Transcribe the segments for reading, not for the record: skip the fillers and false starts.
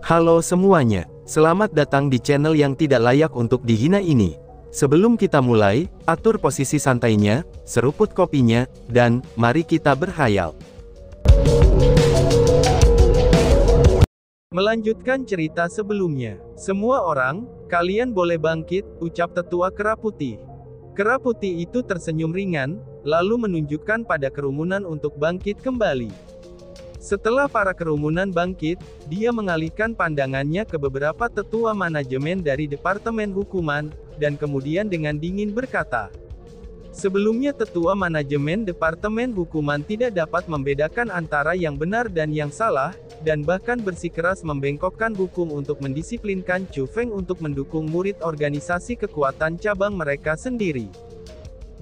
Halo semuanya, selamat datang di channel yang tidak layak untuk dihina ini. Sebelum kita mulai, atur posisi santainya, seruput kopinya, dan mari kita berhayal. Melanjutkan cerita sebelumnya. Semua orang, kalian boleh bangkit, ucap tetua kera putih. Kera putih itu tersenyum ringan, lalu menunjukkan pada kerumunan untuk bangkit kembali. Setelah para kerumunan bangkit, dia mengalihkan pandangannya ke beberapa tetua manajemen dari Departemen Hukuman, dan kemudian dengan dingin berkata, sebelumnya tetua manajemen Departemen Hukuman tidak dapat membedakan antara yang benar dan yang salah, dan bahkan bersikeras membengkokkan hukum untuk mendisiplinkan Chu Feng untuk mendukung murid organisasi kekuatan cabang mereka sendiri.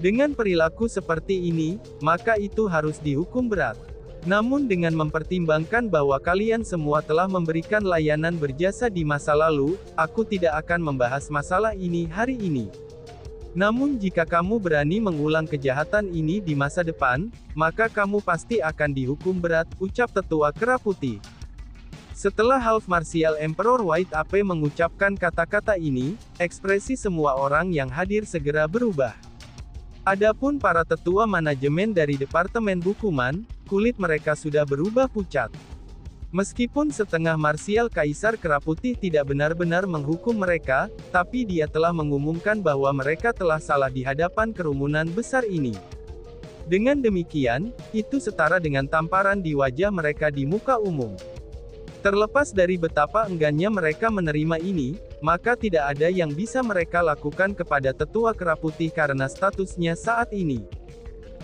Dengan perilaku seperti ini, maka itu harus dihukum berat. Namun dengan mempertimbangkan bahwa kalian semua telah memberikan layanan berjasa di masa lalu, aku tidak akan membahas masalah ini hari ini. Namun jika kamu berani mengulang kejahatan ini di masa depan, maka kamu pasti akan dihukum berat, ucap tetua kera putih. Setelah Half Martial Emperor White Ape mengucapkan kata-kata ini, ekspresi semua orang yang hadir segera berubah. Adapun para tetua manajemen dari Departemen Hukuman, kulit mereka sudah berubah pucat. Meskipun setengah marsial Kaisar Kera Putih tidak benar-benar menghukum mereka, tapi dia telah mengumumkan bahwa mereka telah salah di hadapan kerumunan besar ini. Dengan demikian, itu setara dengan tamparan di wajah mereka di muka umum. Terlepas dari betapa enggannya mereka menerima ini, maka tidak ada yang bisa mereka lakukan kepada tetua kera putih karena statusnya saat ini.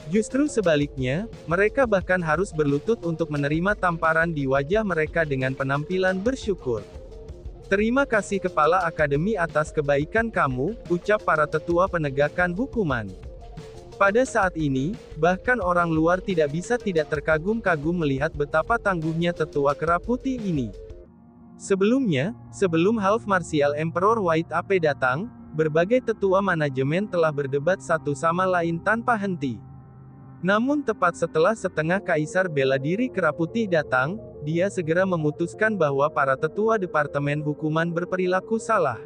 Justru sebaliknya, mereka bahkan harus berlutut untuk menerima tamparan di wajah mereka dengan penampilan bersyukur. Terima kasih Kepala Akademi atas kebaikan kamu, ucap para tetua penegakan hukuman. Pada saat ini, bahkan orang luar tidak bisa tidak terkagum-kagum melihat betapa tangguhnya tetua kera putih ini. Sebelumnya, sebelum Half Martial Emperor White Ape datang, berbagai tetua manajemen telah berdebat satu sama lain tanpa henti. Namun tepat setelah setengah kaisar bela diri kera putih datang, dia segera memutuskan bahwa para tetua Departemen Hukuman berperilaku salah.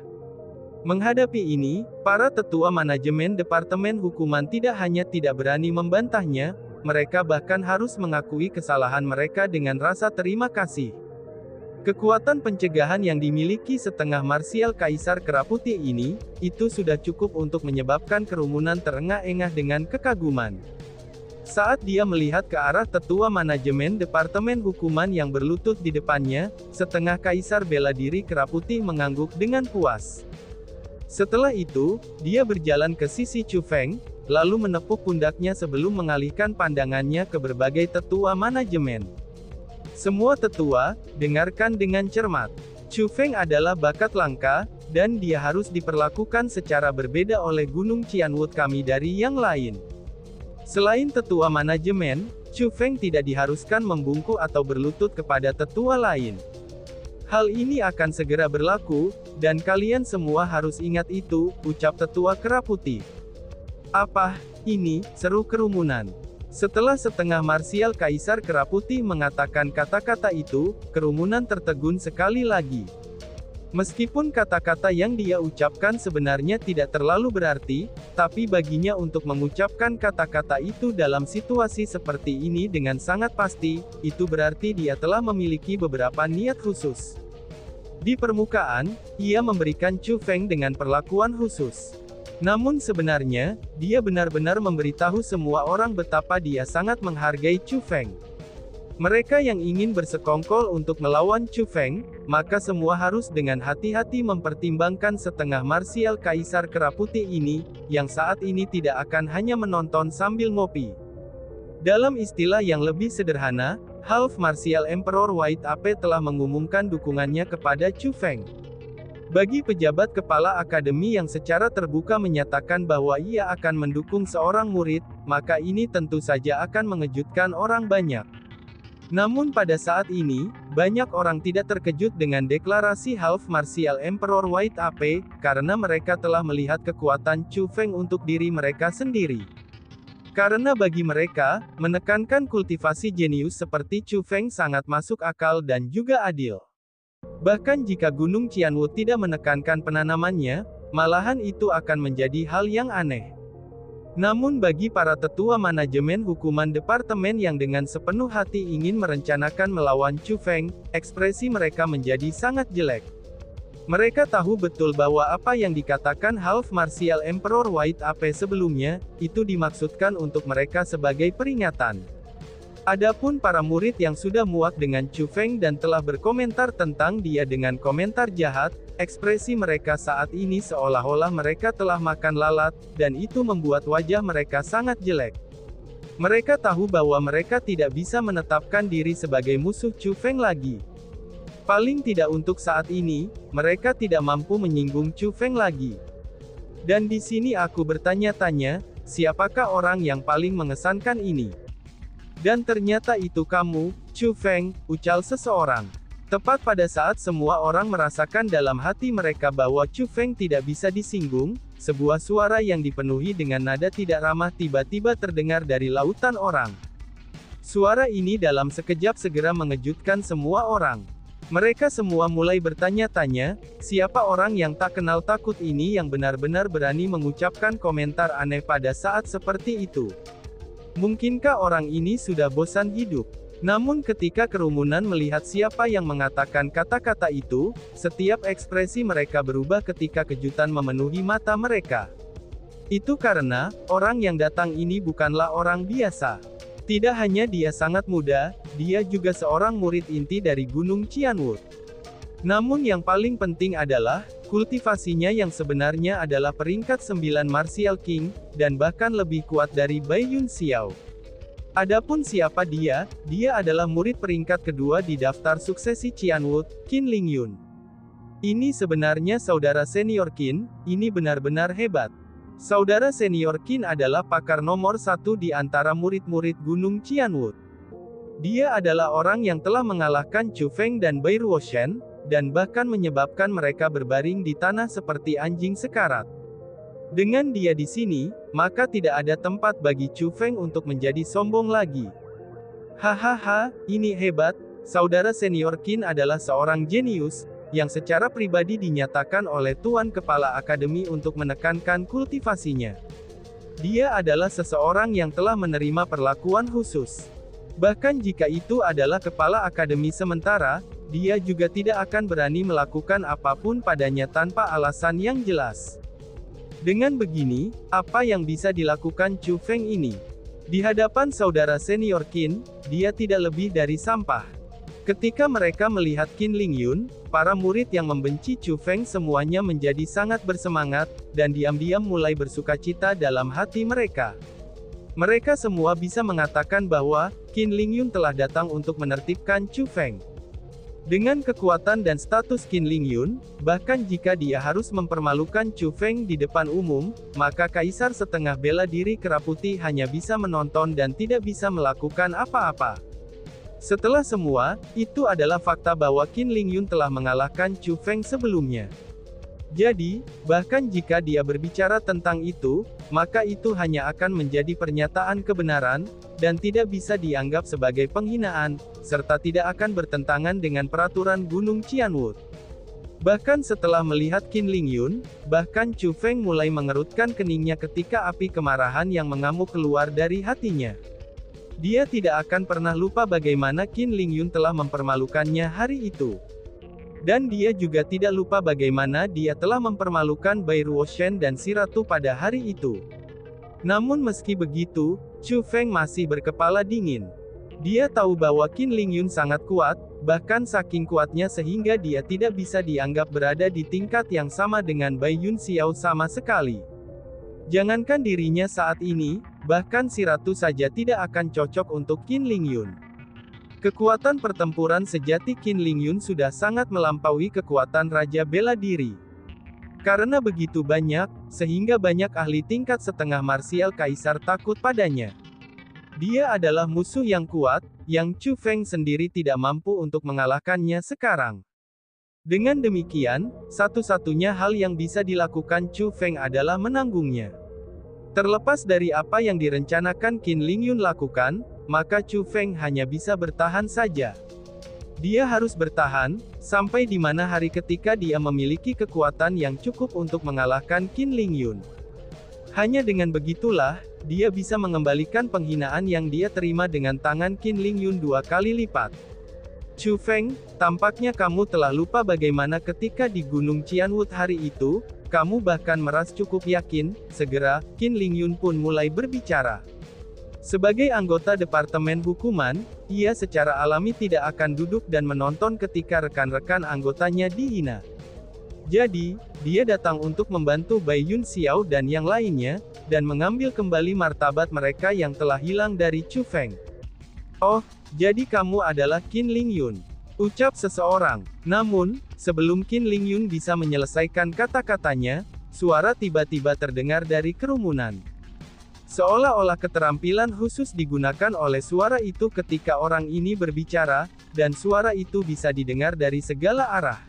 Menghadapi ini, para tetua manajemen Departemen Hukuman tidak hanya tidak berani membantahnya, mereka bahkan harus mengakui kesalahan mereka dengan rasa terima kasih. Kekuatan pencegahan yang dimiliki setengah marsial Kaisar Kera Putih ini, itu sudah cukup untuk menyebabkan kerumunan terengah-engah dengan kekaguman. Saat dia melihat ke arah tetua manajemen Departemen Hukuman yang berlutut di depannya, setengah kaisar bela diri Kera Putih mengangguk dengan puas. Setelah itu, dia berjalan ke sisi Chu Feng, lalu menepuk pundaknya sebelum mengalihkan pandangannya ke berbagai tetua manajemen. Semua tetua, dengarkan dengan cermat. Chu Feng adalah bakat langka, dan dia harus diperlakukan secara berbeda oleh Gunung Qianwood kami dari yang lain. Selain tetua manajemen, Chu Feng tidak diharuskan membungkuk atau berlutut kepada tetua lain. Hal ini akan segera berlaku, dan kalian semua harus ingat itu, ucap tetua kera putih. Apa ini? Seru kerumunan. Setelah setengah marsial Kaisar Kera Putih mengatakan kata-kata itu, kerumunan tertegun sekali lagi. Meskipun kata-kata yang dia ucapkan sebenarnya tidak terlalu berarti, tapi baginya untuk mengucapkan kata-kata itu dalam situasi seperti ini dengan sangat pasti, itu berarti dia telah memiliki beberapa niat khusus. Di permukaan, ia memberikan Chu Feng dengan perlakuan khusus. Namun sebenarnya, dia benar-benar memberitahu semua orang betapa dia sangat menghargai Chu Feng. Mereka yang ingin bersekongkol untuk melawan Chu Feng, maka semua harus dengan hati-hati mempertimbangkan setengah marsial Kaisar Kera Putih ini, yang saat ini tidak akan hanya menonton sambil ngopi. Dalam istilah yang lebih sederhana, Half Martial Emperor White Ape telah mengumumkan dukungannya kepada Chu Feng. Bagi pejabat kepala akademi yang secara terbuka menyatakan bahwa ia akan mendukung seorang murid, maka ini tentu saja akan mengejutkan orang banyak. Namun pada saat ini, banyak orang tidak terkejut dengan deklarasi Half Martial Emperor White Ape, karena mereka telah melihat kekuatan Chu Feng untuk diri mereka sendiri. Karena bagi mereka, menekankan kultivasi jenius seperti Chu Feng sangat masuk akal dan juga adil. Bahkan jika Gunung Qianwu tidak menekankan penanamannya, malahan itu akan menjadi hal yang aneh. Namun bagi para tetua manajemen hukuman departemen yang dengan sepenuh hati ingin merencanakan melawan Chu Feng, ekspresi mereka menjadi sangat jelek. Mereka tahu betul bahwa apa yang dikatakan Half Martial Emperor White Ape sebelumnya, itu dimaksudkan untuk mereka sebagai peringatan. Adapun para murid yang sudah muak dengan Chu Feng dan telah berkomentar tentang dia dengan komentar jahat, ekspresi mereka saat ini seolah-olah mereka telah makan lalat, dan itu membuat wajah mereka sangat jelek. Mereka tahu bahwa mereka tidak bisa menetapkan diri sebagai musuh Chu Feng lagi. Paling tidak untuk saat ini, mereka tidak mampu menyinggung Chu Feng lagi. Dan di sini aku bertanya-tanya, siapakah orang yang paling mengesankan ini? Dan ternyata itu kamu, Chu Feng, ucal seseorang. Tepat pada saat semua orang merasakan dalam hati mereka bahwa Chu Feng tidak bisa disinggung, sebuah suara yang dipenuhi dengan nada tidak ramah tiba-tiba terdengar dari lautan orang. Suara ini dalam sekejap segera mengejutkan semua orang. Mereka semua mulai bertanya-tanya, siapa orang yang tak kenal takut ini yang benar-benar berani mengucapkan komentar aneh pada saat seperti itu. Mungkinkah orang ini sudah bosan hidup? Namun ketika kerumunan melihat siapa yang mengatakan kata-kata itu, setiap ekspresi mereka berubah ketika kejutan memenuhi mata mereka. Itu karena, orang yang datang ini bukanlah orang biasa. Tidak hanya dia sangat muda, dia juga seorang murid inti dari Gunung Qianwu. Namun yang paling penting adalah, kultivasinya yang sebenarnya adalah peringkat 9 Martial King, dan bahkan lebih kuat dari Bai Yun Xiao. Adapun siapa dia, dia adalah murid peringkat kedua di daftar suksesi Qianwu, Qin Lingyun. Ini sebenarnya saudara senior Qin, ini benar-benar hebat. Saudara senior Qin adalah pakar nomor 1 di antara murid-murid Gunung Qianwu. Dia adalah orang yang telah mengalahkan Chu Feng dan Bai Ruoshan, dan bahkan menyebabkan mereka berbaring di tanah seperti anjing sekarat. Dengan dia di sini, maka tidak ada tempat bagi Chu Feng untuk menjadi sombong lagi. Hahaha, ini hebat, saudara senior Qin adalah seorang jenius, yang secara pribadi dinyatakan oleh Tuan Kepala Akademi untuk menekankan kultivasinya. Dia adalah seseorang yang telah menerima perlakuan khusus. Bahkan jika itu adalah Kepala Akademi sementara, dia juga tidak akan berani melakukan apapun padanya tanpa alasan yang jelas. Dengan begini, apa yang bisa dilakukan Chu Feng ini? Di hadapan saudara senior Qin, dia tidak lebih dari sampah. Ketika mereka melihat Qin Lingyun, para murid yang membenci Chu Feng semuanya menjadi sangat bersemangat, dan diam-diam mulai bersukacita dalam hati mereka. Mereka semua bisa mengatakan bahwa, Qin Lingyun telah datang untuk menertibkan Chu Feng. Dengan kekuatan dan status Qin Lingyun, bahkan jika dia harus mempermalukan Chu Feng di depan umum, maka Kaisar setengah bela diri Keraputi hanya bisa menonton dan tidak bisa melakukan apa-apa. Setelah semua, itu adalah fakta bahwa Qin Lingyun telah mengalahkan Chu Feng sebelumnya. Jadi, bahkan jika dia berbicara tentang itu, maka itu hanya akan menjadi pernyataan kebenaran, dan tidak bisa dianggap sebagai penghinaan, serta tidak akan bertentangan dengan peraturan Gunung Qianwu. Bahkan setelah melihat Qin Lingyun, bahkan Chu Feng mulai mengerutkan keningnya ketika api kemarahan yang mengamuk keluar dari hatinya. Dia tidak akan pernah lupa bagaimana Qin Lingyun telah mempermalukannya hari itu. Dan dia juga tidak lupa bagaimana dia telah mempermalukan Bai Ruoshan dan si ratu pada hari itu. Namun meski begitu, Chu Feng masih berkepala dingin. Dia tahu bahwa Qin Lingyun sangat kuat, bahkan saking kuatnya sehingga dia tidak bisa dianggap berada di tingkat yang sama dengan Bai Yun Xiao sama sekali. Jangankan dirinya saat ini, bahkan si ratu saja tidak akan cocok untuk Qin Lingyun. Kekuatan pertempuran sejati Qin Lingyun sudah sangat melampaui kekuatan Raja Bela Diri. Karena begitu banyak, sehingga banyak ahli tingkat setengah marsial Kaisar takut padanya. Dia adalah musuh yang kuat, yang Chu Feng sendiri tidak mampu untuk mengalahkannya sekarang. Dengan demikian, satu-satunya hal yang bisa dilakukan Chu Feng adalah menanggungnya. Terlepas dari apa yang direncanakan Qin Lingyun lakukan, maka Chu Feng hanya bisa bertahan saja. Dia harus bertahan, sampai di mana hari ketika dia memiliki kekuatan yang cukup untuk mengalahkan Qin Lingyun. Hanya dengan begitulah, dia bisa mengembalikan penghinaan yang dia terima dengan tangan Qin Lingyun 2 kali lipat. Chu Feng, tampaknya kamu telah lupa bagaimana ketika di Gunung Qianwood hari itu, kamu bahkan merasa cukup yakin. Segera, Qin Lingyun pun mulai berbicara. Sebagai anggota Departemen Hukuman, ia secara alami tidak akan duduk dan menonton ketika rekan-rekan anggotanya dihina. Jadi, dia datang untuk membantu Bai Yun Xiao dan yang lainnya, dan mengambil kembali martabat mereka yang telah hilang dari Chu Feng. Oh, jadi kamu adalah Qin Lingyun, ucap seseorang. Namun, sebelum Qin Lingyun bisa menyelesaikan kata-katanya, suara tiba-tiba terdengar dari kerumunan. Seolah-olah keterampilan khusus digunakan oleh suara itu ketika orang ini berbicara, dan suara itu bisa didengar dari segala arah.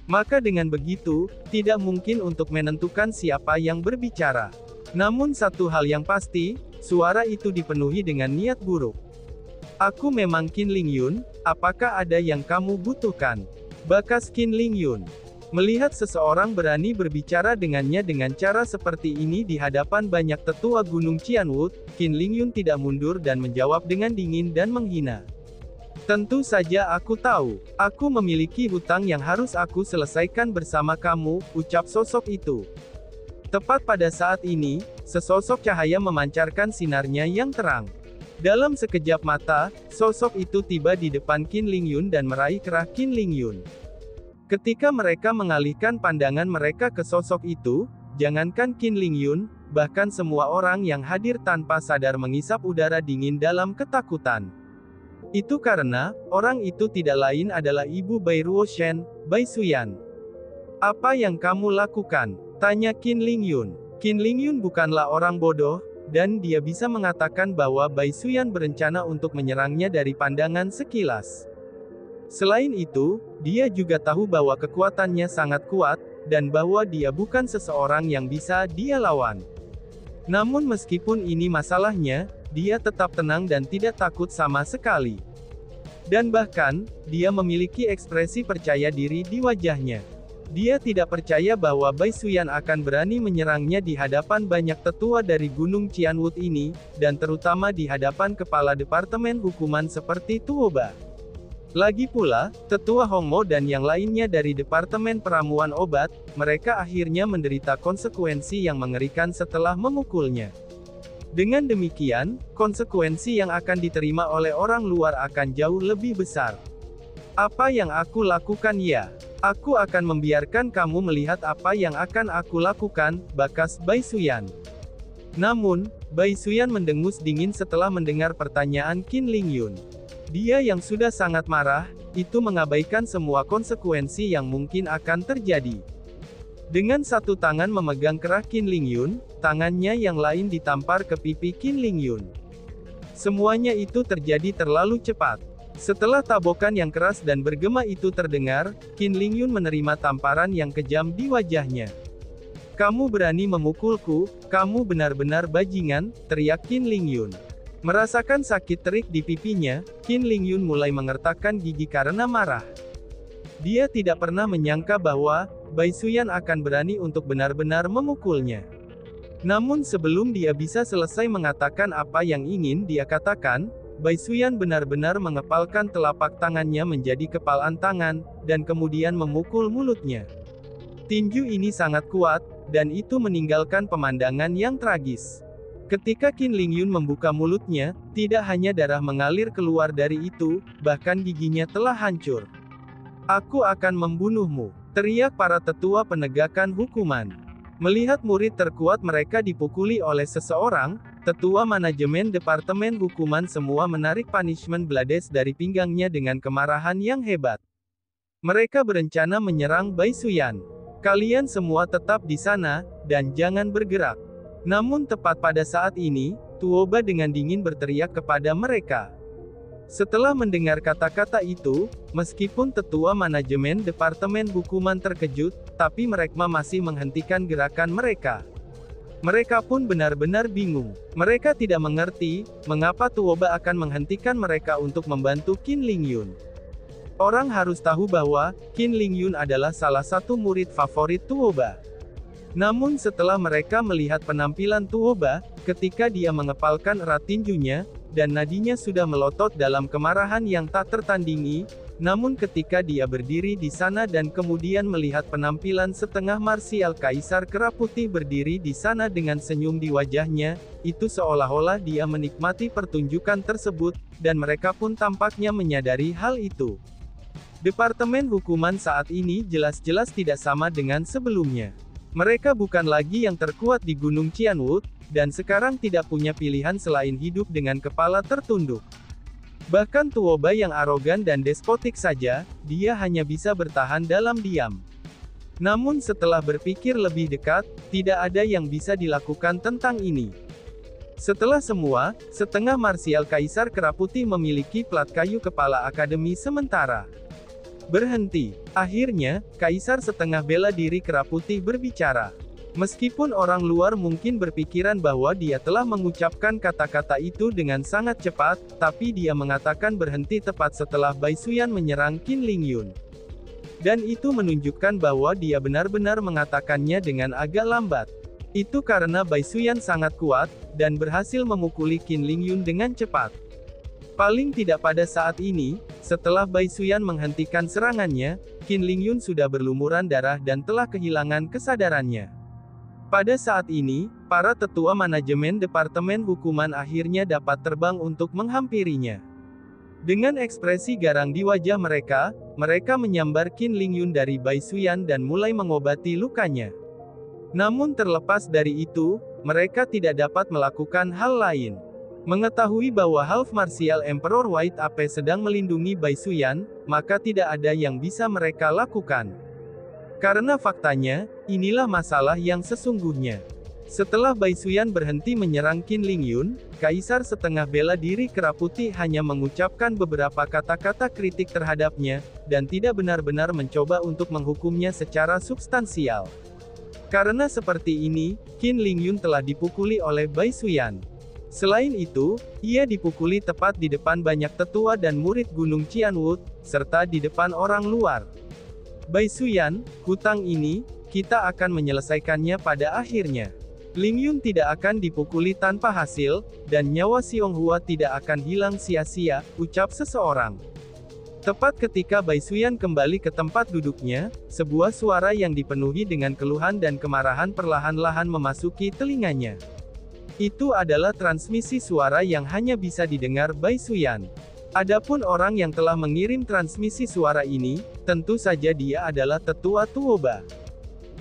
Maka dengan begitu, tidak mungkin untuk menentukan siapa yang berbicara. Namun satu hal yang pasti, suara itu dipenuhi dengan niat buruk. Aku memang Qin Lingyun, apakah ada yang kamu butuhkan? Bakas Qin Lingyun. Melihat seseorang berani berbicara dengannya dengan cara seperti ini di hadapan banyak tetua Gunung Qianwood, Qin Lingyun tidak mundur dan menjawab dengan dingin dan menghina. Tentu saja aku tahu, aku memiliki hutang yang harus aku selesaikan bersama kamu, ucap sosok itu. Tepat pada saat ini, sesosok cahaya memancarkan sinarnya yang terang. Dalam sekejap mata, sosok itu tiba di depan Qin Lingyun dan meraih kerah Qin Lingyun. Ketika mereka mengalihkan pandangan mereka ke sosok itu, jangankan Qin Lingyun, bahkan semua orang yang hadir tanpa sadar mengisap udara dingin dalam ketakutan. Itu karena, orang itu tidak lain adalah ibu Bai Ruoshen, Bai Suyan. Apa yang kamu lakukan? Tanya Qin Lingyun. Qin Lingyun bukanlah orang bodoh, dan dia bisa mengatakan bahwa Bai Suyan berencana untuk menyerangnya dari pandangan sekilas. Selain itu, dia juga tahu bahwa kekuatannya sangat kuat, dan bahwa dia bukan seseorang yang bisa dia lawan. Namun meskipun ini masalahnya, dia tetap tenang dan tidak takut sama sekali. Dan bahkan, dia memiliki ekspresi percaya diri di wajahnya. Dia tidak percaya bahwa Bai Suyan akan berani menyerangnya di hadapan banyak tetua dari Gunung Qianwood ini, dan terutama di hadapan kepala Departemen Hukuman seperti Tuoba. Lagi pula, tetua Hongmo dan yang lainnya dari Departemen Peramuan Obat, mereka akhirnya menderita konsekuensi yang mengerikan setelah memukulnya. Dengan demikian, konsekuensi yang akan diterima oleh orang luar akan jauh lebih besar. Apa yang aku lakukan ya? Aku akan membiarkan kamu melihat apa yang akan aku lakukan, bakas Bai Suyan. Namun, Bai Suyan mendengus dingin setelah mendengar pertanyaan Qin Lingyun. Dia yang sudah sangat marah, itu mengabaikan semua konsekuensi yang mungkin akan terjadi. Dengan satu tangan memegang kerah Qin Lingyun, tangannya yang lain ditampar ke pipi Qin Lingyun. Semuanya itu terjadi terlalu cepat. Setelah tabokan yang keras dan bergema itu terdengar, Qin Lingyun menerima tamparan yang kejam di wajahnya. Kamu berani memukulku, kamu benar-benar bajingan, teriak Qin Lingyun. Merasakan sakit terik di pipinya, Qin Lingyun mulai mengertakkan gigi karena marah. Dia tidak pernah menyangka bahwa Bai Suyan akan berani untuk benar-benar memukulnya. Namun sebelum dia bisa selesai mengatakan apa yang ingin dia katakan, Bai Suyan benar-benar mengepalkan telapak tangannya menjadi kepalan tangan, dan kemudian memukul mulutnya. Tinju ini sangat kuat, dan itu meninggalkan pemandangan yang tragis. Ketika Qin Lingyun membuka mulutnya, tidak hanya darah mengalir keluar dari itu, bahkan giginya telah hancur. Aku akan membunuhmu, teriak para tetua penegakan hukuman. Melihat murid terkuat mereka dipukuli oleh seseorang, tetua manajemen Departemen Hukuman semua menarik punishment blades dari pinggangnya dengan kemarahan yang hebat. Mereka berencana menyerang Bai Suyan. Kalian semua tetap di sana, dan jangan bergerak. Namun tepat pada saat ini, Tuoba dengan dingin berteriak kepada mereka. Setelah mendengar kata-kata itu, meskipun tetua manajemen Departemen Hukuman terkejut, tapi mereka masih menghentikan gerakan mereka. Mereka pun benar-benar bingung. Mereka tidak mengerti, mengapa Tuoba akan menghentikan mereka untuk membantu Qin Lingyun. Orang harus tahu bahwa, Qin Lingyun adalah salah satu murid favorit Tuoba. Namun setelah mereka melihat penampilan Tuoba, ketika dia mengepalkan erat tinjunya, dan nadinya sudah melotot dalam kemarahan yang tak tertandingi, namun ketika dia berdiri di sana dan kemudian melihat penampilan setengah marsial Kaisar Kera Putih berdiri di sana dengan senyum di wajahnya, itu seolah-olah dia menikmati pertunjukan tersebut, dan mereka pun tampaknya menyadari hal itu. Departemen hukuman saat ini jelas-jelas tidak sama dengan sebelumnya. Mereka bukan lagi yang terkuat di Gunung Qianwu, dan sekarang tidak punya pilihan selain hidup dengan kepala tertunduk. Bahkan Tuoba yang arogan dan despotik saja, dia hanya bisa bertahan dalam diam. Namun setelah berpikir lebih dekat, tidak ada yang bisa dilakukan tentang ini. Setelah semua, setengah marsial Kaisar Kera Putih memiliki plat kayu kepala akademi sementara. Berhenti. Akhirnya, Kaisar setengah bela diri Kera Putih berbicara. Meskipun orang luar mungkin berpikiran bahwa dia telah mengucapkan kata-kata itu dengan sangat cepat, tapi dia mengatakan berhenti tepat setelah Bai Xuyan menyerang Qin Lingyun. Dan itu menunjukkan bahwa dia benar-benar mengatakannya dengan agak lambat. Itu karena Bai Xuyan sangat kuat, dan berhasil memukuli Qin Lingyun dengan cepat. Paling tidak pada saat ini, setelah Bai Xuyan menghentikan serangannya, Qin Lingyun sudah berlumuran darah dan telah kehilangan kesadarannya. Pada saat ini, para tetua manajemen Departemen Hukuman akhirnya dapat terbang untuk menghampirinya. Dengan ekspresi garang di wajah mereka, mereka menyambar Qin Lingyun dari Bai Xuyan dan mulai mengobati lukanya. Namun terlepas dari itu, mereka tidak dapat melakukan hal lain. Mengetahui bahwa Half Martial Emperor White Ape sedang melindungi Bai Xuyan, maka tidak ada yang bisa mereka lakukan. Karena faktanya, inilah masalah yang sesungguhnya. Setelah Bai Xuyan berhenti menyerang Qin Lingyun, Kaisar setengah bela diri Kera Putih hanya mengucapkan beberapa kata-kata kritik terhadapnya, dan tidak benar-benar mencoba untuk menghukumnya secara substansial. Karena seperti ini, Qin Lingyun telah dipukuli oleh Bai Xuyan. Selain itu, ia dipukuli tepat di depan banyak tetua dan murid Gunung Qianwu, serta di depan orang luar. Bai Xuyan, hutang ini, kita akan menyelesaikannya pada akhirnya. Lingyun tidak akan dipukuli tanpa hasil, dan nyawa Xiong-hua tidak akan hilang sia-sia, ucap seseorang. Tepat ketika Bai Xuyan kembali ke tempat duduknya, sebuah suara yang dipenuhi dengan keluhan dan kemarahan perlahan-lahan memasuki telinganya. Itu adalah transmisi suara yang hanya bisa didengar Bai Xuyan. Adapun orang yang telah mengirim transmisi suara ini, tentu saja dia adalah tetua Tuoba.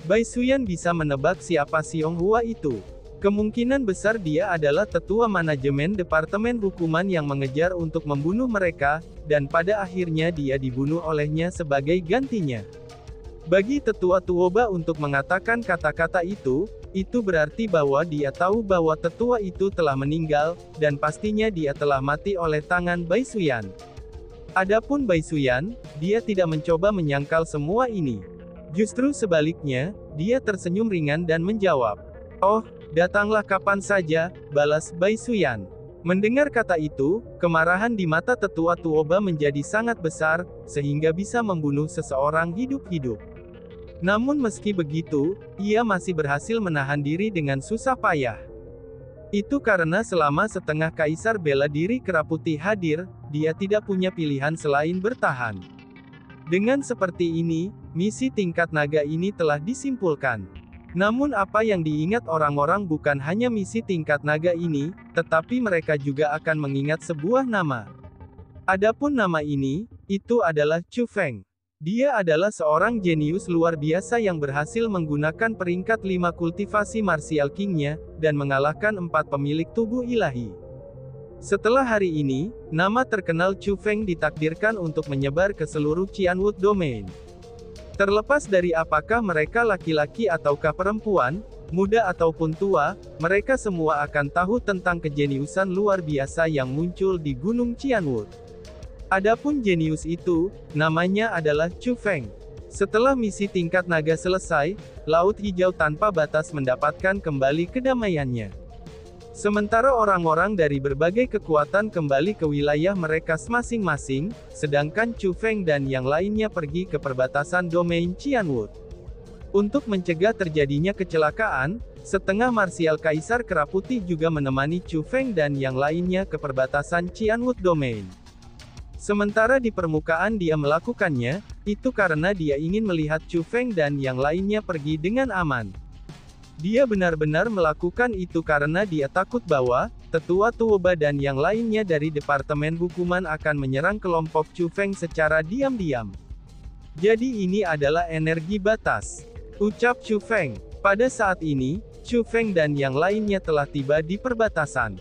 Bai Xuyan bisa menebak siapa Xiong-hua itu. Kemungkinan besar dia adalah tetua manajemen Departemen Hukuman yang mengejar untuk membunuh mereka, dan pada akhirnya dia dibunuh olehnya sebagai gantinya. Bagi tetua Tuoba untuk mengatakan kata-kata itu berarti bahwa dia tahu bahwa tetua itu telah meninggal, dan pastinya dia telah mati oleh tangan Bai Xuyan. Adapun Bai Xuyan, dia tidak mencoba menyangkal semua ini. Justru sebaliknya, dia tersenyum ringan dan menjawab, "Oh, datanglah kapan saja," balas Bai Xuyan. Mendengar kata itu, kemarahan di mata tetua Tuoba menjadi sangat besar, sehingga bisa membunuh seseorang hidup-hidup. Namun meski begitu, ia masih berhasil menahan diri dengan susah payah. Itu karena selama setengah Kaisar bela diri Kera Putih hadir, dia tidak punya pilihan selain bertahan. Dengan seperti ini, misi tingkat naga ini telah disimpulkan. Namun apa yang diingat orang-orang bukan hanya misi tingkat naga ini, tetapi mereka juga akan mengingat sebuah nama. Adapun nama ini, itu adalah Chu Feng. Dia adalah seorang jenius luar biasa yang berhasil menggunakan peringkat 5 kultivasi martial king-nya, dan mengalahkan 4 pemilik tubuh ilahi. Setelah hari ini, nama terkenal Chu Feng ditakdirkan untuk menyebar ke seluruh Qianwu Domain. Terlepas dari apakah mereka laki-laki ataukah perempuan, muda ataupun tua, mereka semua akan tahu tentang kejeniusan luar biasa yang muncul di Gunung Qianwu. Adapun jenius itu, namanya adalah Chu Feng. Setelah misi tingkat naga selesai, Laut Hijau Tanpa Batas mendapatkan kembali kedamaiannya. Sementara orang-orang dari berbagai kekuatan kembali ke wilayah mereka masing-masing, sedangkan Chu Feng dan yang lainnya pergi ke perbatasan domain Qianwood. Untuk mencegah terjadinya kecelakaan, setengah marsial Kaisar Keraputi juga menemani Chu Feng dan yang lainnya ke perbatasan Qianwood domain. Sementara di permukaan dia melakukannya, itu karena dia ingin melihat Chu Feng dan yang lainnya pergi dengan aman. Dia benar-benar melakukan itu karena dia takut bahwa Tetua Tuoba dan yang lainnya dari Departemen Hukuman akan menyerang kelompok Chu Feng secara diam-diam. Jadi ini adalah energi batas, ucap Chu Feng. Pada saat ini, Chu Feng dan yang lainnya telah tiba di perbatasan.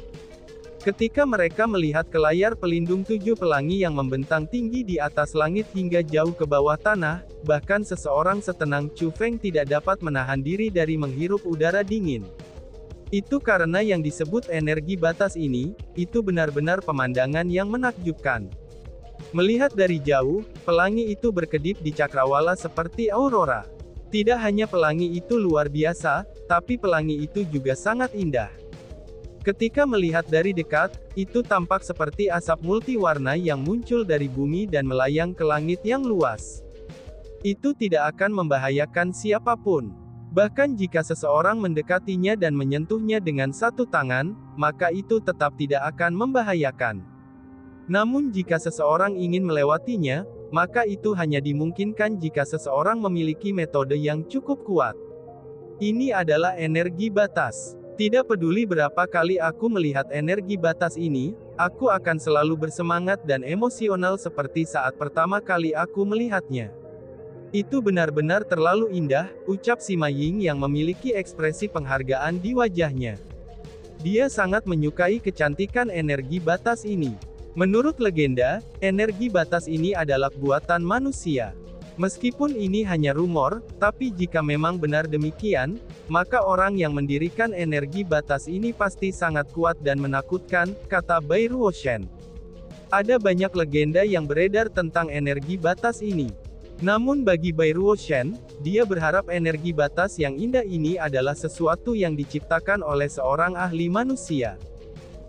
Ketika mereka melihat ke layar pelindung 7 pelangi yang membentang tinggi di atas langit hingga jauh ke bawah tanah, bahkan seseorang setenang Chu Feng tidak dapat menahan diri dari menghirup udara dingin. Itu karena yang disebut energi batas ini, itu benar-benar pemandangan yang menakjubkan. Melihat dari jauh, pelangi itu berkedip di cakrawala seperti aurora. Tidak hanya pelangi itu luar biasa, tapi pelangi itu juga sangat indah. Ketika melihat dari dekat, itu tampak seperti asap multiwarna yang muncul dari bumi dan melayang ke langit yang luas. Itu tidak akan membahayakan siapapun. Bahkan jika seseorang mendekatinya dan menyentuhnya dengan satu tangan, maka itu tetap tidak akan membahayakan. Namun jika seseorang ingin melewatinya, maka itu hanya dimungkinkan jika seseorang memiliki metode yang cukup kuat. Ini adalah energi batas. Tidak peduli berapa kali aku melihat energi batas ini, aku akan selalu bersemangat dan emosional seperti saat pertama kali aku melihatnya. Itu benar-benar terlalu indah, ucap Sima Ying yang memiliki ekspresi penghargaan di wajahnya. Dia sangat menyukai kecantikan energi batas ini. Menurut legenda, energi batas ini adalah buatan manusia. Meskipun ini hanya rumor, tapi jika memang benar demikian, maka orang yang mendirikan energi batas ini pasti sangat kuat dan menakutkan, kata Bai Ruoshen. Ada banyak legenda yang beredar tentang energi batas ini. Namun bagi Bai Ruoshen, dia berharap energi batas yang indah ini adalah sesuatu yang diciptakan oleh seorang ahli manusia.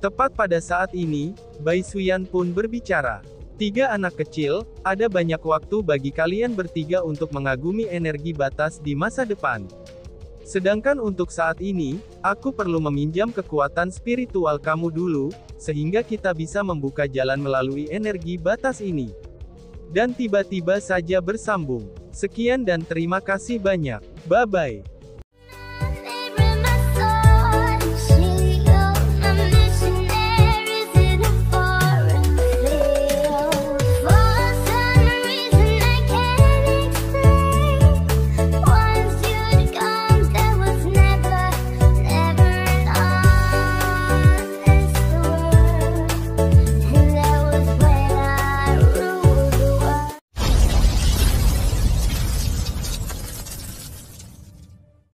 Tepat pada saat ini, Bai Suyan pun berbicara. 3 anak kecil, ada banyak waktu bagi kalian bertiga untuk mengagumi energi batas di masa depan. Sedangkan untuk saat ini, aku perlu meminjam kekuatan spiritual kamu dulu, sehingga kita bisa membuka jalan melalui energi batas ini. Dan tiba-tiba saja bersambung. Sekian dan terima kasih banyak. Bye-bye.